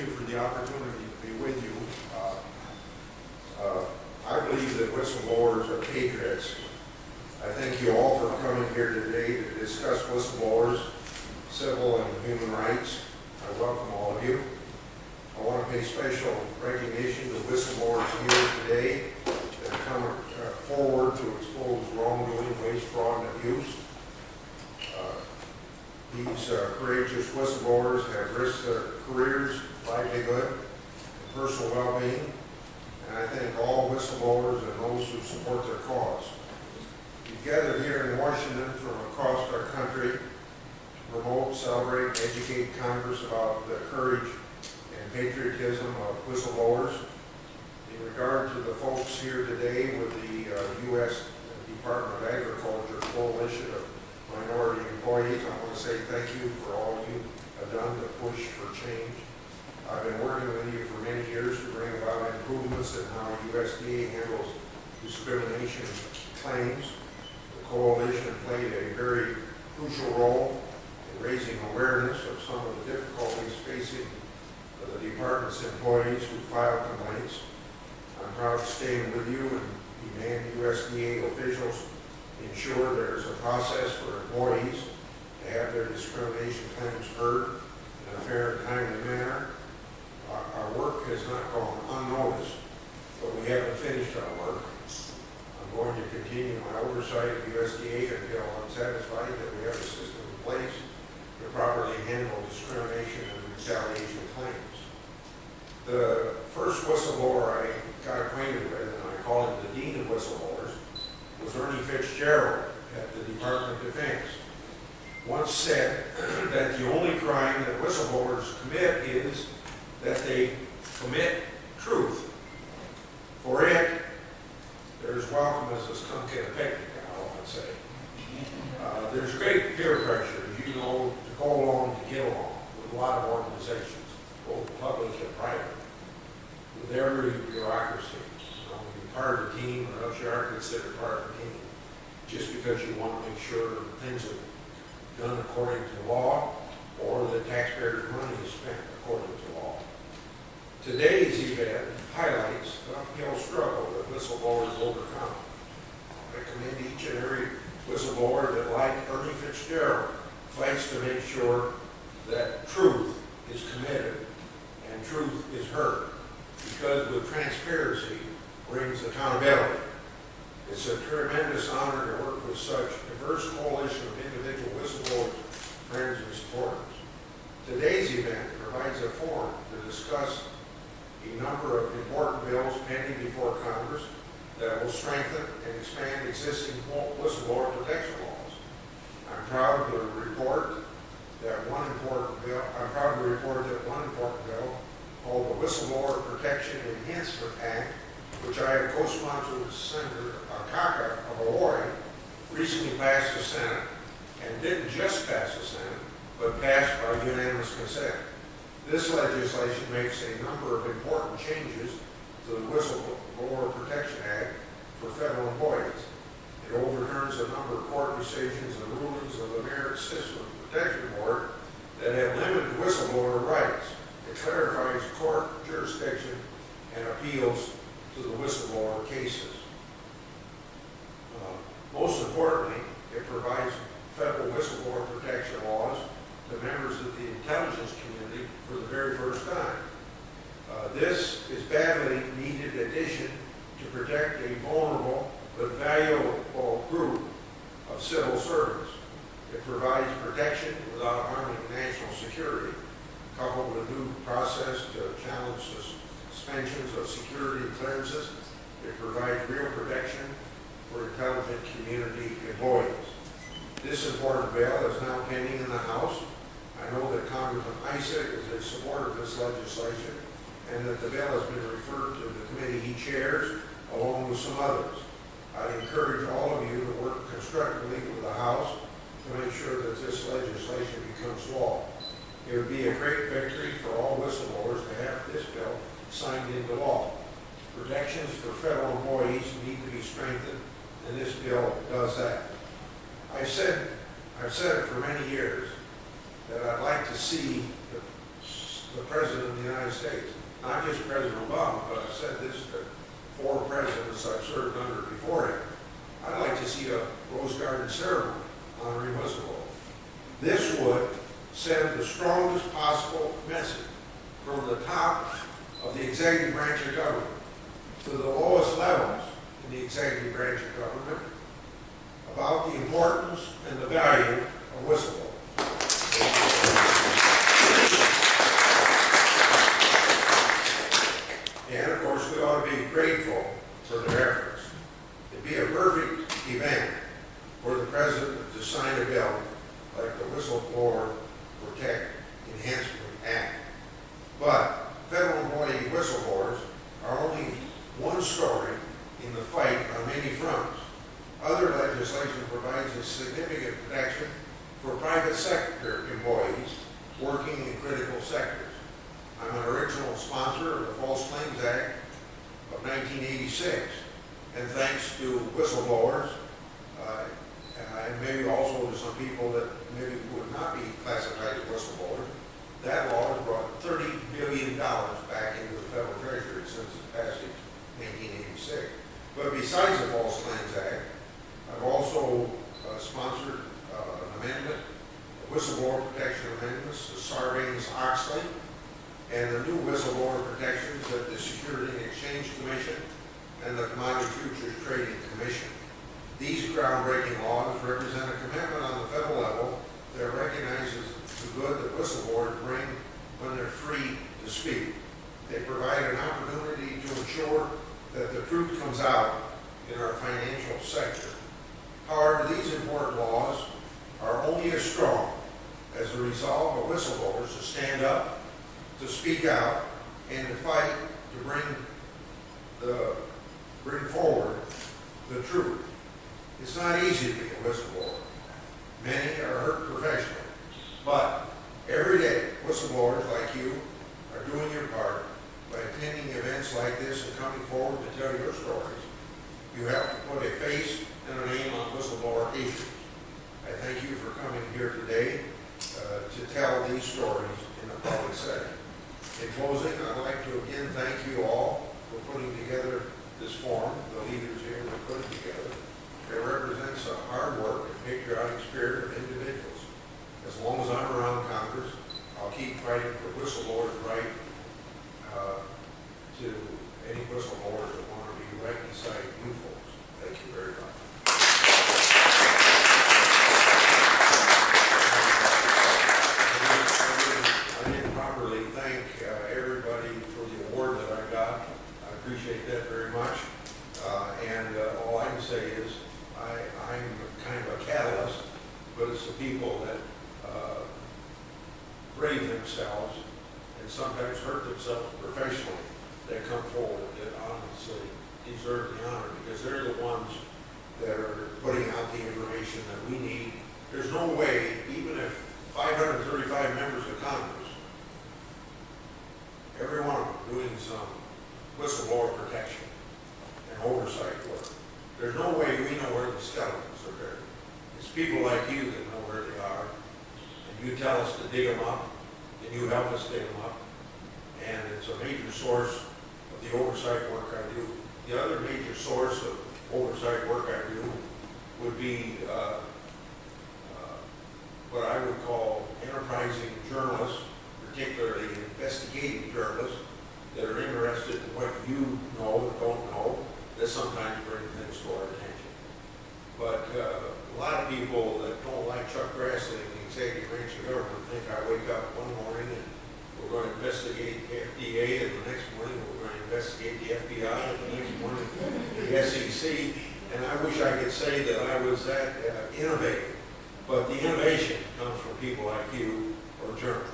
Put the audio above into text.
you for the opportunity to be with you. I believe that whistleblowers are patriots. I thank you all for coming here today to discuss whistleblowers, civil and human rights. I welcome all of you. I want to pay special recognition to whistleblowers here today that come forward to expose wrongdoing, waste, fraud, and abuse. These courageous whistleblowers have risked their careers, livelihood, and personal well-being, and I thank all whistleblowers and those who support their cause. We've gathered here in Washington from across our country to promote, celebrate, and educate Congress about the courage and patriotism of whistleblowers. In regard to the folks here today with the U.S. Department of Agriculture Coalition of Minority Employees, I want to say thank you for all you have done to push for change. I've been working with you for many years to bring about improvements in how USDA handles discrimination claims. The coalition played a very crucial role in raising awareness of some of the difficulties facing the department's employees who file complaints. I'm proud to stand with you and demand USDA officials ensure there's a process for employees to have their discrimination claims heard in a fair and timely manner. Our work has not gone unnoticed, but we haven't finished our work. I'm going to continue my oversight of USDA until I'm satisfied that we have a system in place to properly handle discrimination and retaliation claims. The first whistleblower I got acquainted with, and I call him the Dean of Whistleblowers, was Ernie Fitzgerald at the Department of Defense. Once said that the only crime that whistleblowers commit is that they commit truth. For it, they're as welcome as a skunk at a picnic, I often say. There's great peer pressure, as you know, to go along to get along with a lot of organizations, both public and private, with every bureaucracy. Part of the team, or else you are considered part of the team, just because you want to make sure things are done according to law or the taxpayers' money is spent according to law. Today's event highlights the uphill struggle that whistleblowers overcome. I commend each and every whistleblower that, like Ernie Fitzgerald, fights to make sure that truth is committed and truth is heard. Because with transparency brings accountability. It's a tremendous honor to work with such a diverse coalition of individual whistleblowers, friends, and supporters. Today's event provides a forum to discuss a number of important bills pending before Congress that will strengthen and expand existing whistleblower protection laws. I'm proud to report that one important bill called the Whistleblower Protection Enhancement Act, which I have co-sponsored with Senator Kaka of Hawaii, recently passed the Senate, and didn't just pass the Senate, but passed by unanimous consent. This legislation makes a number of important changes to the Whistleblower Protection Act for federal employees. It overturns a number of court decisions and rulings of the Merit System Protection Board that have limited whistleblower rights. It clarifies court jurisdiction and appeals to the whistleblower cases. Most importantly, it provides federal whistleblower protection laws to members of the intelligence community for the very first time. This is badly needed addition to protect a vulnerable but valuable group of civil servants. It provides protection without harming national security, coupled with a new process to challenge suspensions of security clearances. It provides real protection for intelligent community employees. This important bill is now pending in the House. I know that Congressman Issa is a supporter of this legislation and that the bill has been referred to the committee he chairs along with some others. I encourage all of you to work constructively with the House to make sure that this legislation becomes law. It would be a great victory for all whistleblowers to have this bill signed into law. Protections for federal employees need to be strengthened, and this bill does that. I've said it for many years that I'd like to see the President of the United States. Not just President Obama, but I've said this to 4 presidents I've served under before him. I'd like to see a Rose Garden ceremony honoring whistleblowers. This would send the strongest possible message from the top of the executive branch of government to the lowest levels in the executive branch of government about the importance and the value of whistleblowers. And of course, we ought to be grateful for their efforts. It'd be a perfect event for the President to sign a bill like the Whistleblower Protect Enhancement Act. But federal employee whistleblowers are only one story in the fight on many fronts. Other legislation provides a significant protection for private sector employees working in critical sectors. I'm an original sponsor of the False Claims Act of 1986, and thanks to whistleblowers, and maybe also to some people that maybe would not be classified as whistleblowers, that law has brought $30 billion back into the federal treasury since its passage in 1986. But besides the False Claims Act, I've also sponsored an amendment, whistleblower protection amendments, the Sarbanes-Oxley, and the new whistleblower protections at the Security and Exchange Commission and the Commodity Futures Trading Commission. These groundbreaking laws represent a commitment on the federal level that recognizes the good that whistleblowers bring when they're free to speak. They provide an opportunity to ensure that the truth comes out in our financial sector. However, these important laws are only as strong as the resolve of whistleblowers to stand up, to speak out, and to fight to bring forward the truth. It's not easy to be a whistleblower. Many are hurt professionally, but every day, whistleblowers like you are doing your part by attending events like this and coming forward to tell your stories. You have to put a face and a name on whistleblower issues. I thank you for coming here today to tell these stories in a public setting. In closing, I'd like to again thank you all for putting together this forum, the leaders here that put it together. It represents a hard work and patriotic spirit of individuals. As long as I'm around Congress, I'll keep fighting for whistleblowers' right to any whistleblowers that want to be right beside you folks. Thank you very much. I didn't properly thank everybody for the award that I got. I appreciate that very much. And all I can say is I'm kind of a catalyst, but it's the people that brave themselves and sometimes hurt themselves professionally that come forward that honestly deserve the honor, because they're the ones that are putting out the information that we need. There's no way, even if 535 members of Congress, every one of them doing some whistleblower protection and oversight work, there's no way we know where the skeletons are buried. It's people like you that know where they are, and you tell us to dig them up, and you help us dig them up, and it's a major source of the oversight work I do. The other major source of oversight work I do would be what I would call enterprising journalists, particularly investigative journalists that are interested in what you know and don't know, that sometimes bring things to our attention. But a lot of people that don't like Chuck Grassley and the executive branch of government think I wake up one morning and we're going to investigate the FDA, and the next morning we're going to investigate the FBI, and the next morning the SEC. And I wish I could say that I was that innovative. But the innovation comes from people like you or journalists.